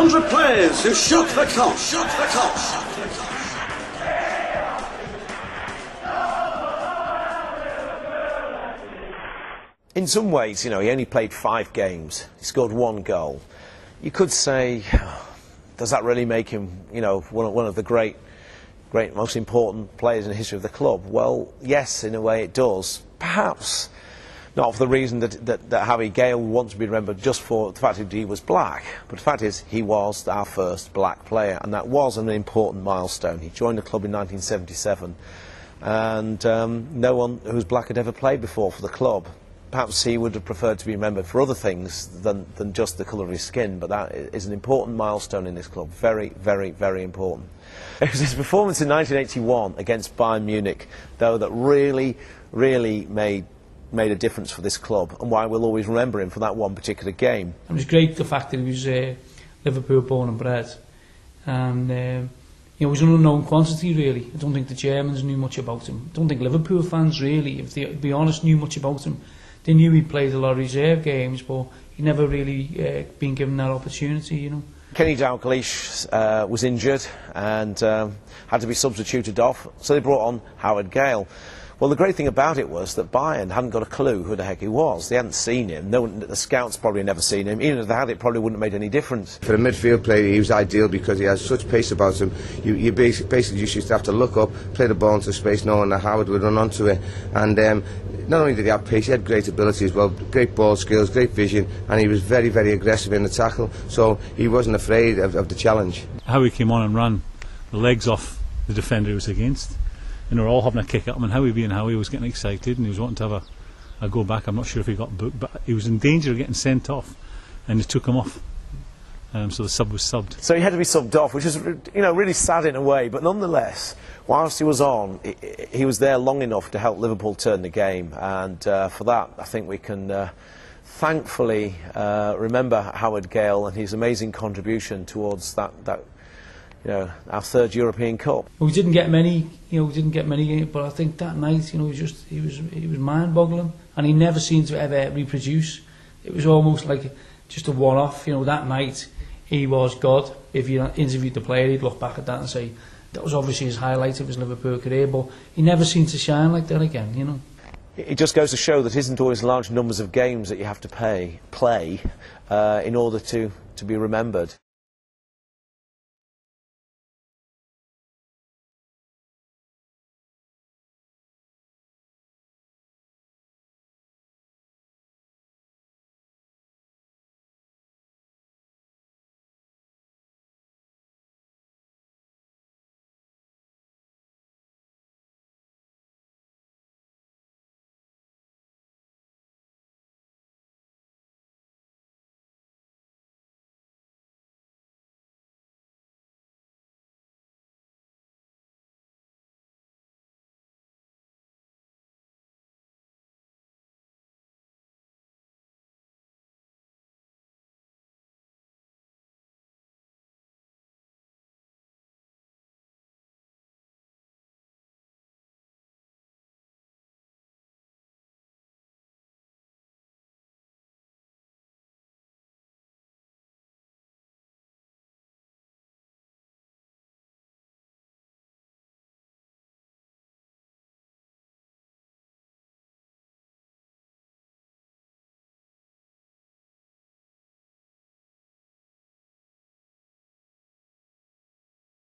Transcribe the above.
100 players who shook the cop. In some ways, you know, he only played 5 games. He scored 1 goal. You could say, does that really make him, you know, one of the great, most important players in the history of the club? Well, yes, in a way it does. Perhaps not for the reason that Harry Gayle wants to be remembered just for the fact that he was black, but the fact is he was our first black player, and that was an important milestone. He joined the club in 1977, and no one who was black had ever played before for the club. Perhaps he would have preferred to be remembered for other things than just the colour of his skin, but that is an important milestone in this club. Very, very, very important. It was his performance in 1981 against Bayern Munich, though, that really, really made a difference for this club, and why we'll always remember him for that one particular game. It was great, the fact that he was Liverpool born and bred, and you know, he was an unknown quantity really. I don't think the Germans knew much about him. I don't think Liverpool fans really, if they be honest, knew much about him. They knew he played a lot of reserve games, but he never really been given that opportunity, you know. Kenny Dalglish was injured and had to be substituted off, so they brought on Howard Gayle. Well, the great thing about it was that Bayern hadn't got a clue who the heck he was. They hadn't seen him. No one, the scouts probably never seen him. Even if they had, it probably wouldn't have made any difference. For a midfield player, he was ideal because he has such pace about him. You basically just used to have to look up, play the ball into space, knowing that Howard would run onto it. And not only did he have pace, he had great ability as well, great ball skills, great vision, and he was very, very aggressive in the tackle. So he wasn't afraid of the challenge. How he came on and ran the legs off the defender he was against. And they were all having a kick at him, and Howie was getting excited and he was wanting to have a go back. I'm not sure if he got booked, but he was in danger of getting sent off, and they took him off. So the sub was subbed. So he had to be subbed off, which is, you know, really sad in a way, but nonetheless, whilst he was on, he was there long enough to help Liverpool turn the game, and for that I think we can thankfully remember Howard Gayle and his amazing contribution towards that you know, our 3rd European Cup. Well, we didn't get many, you know, but I think that night, you know, he was mind-boggling, and he never seemed to ever reproduce. It was almost like just a one-off. You know, that night he was God. If you interviewed the player, he'd look back at that and say that was obviously his highlight of his Liverpool career, but he never seemed to shine like that again, you know. It just goes to show that it isn't always large numbers of games that you have to play in order to be remembered.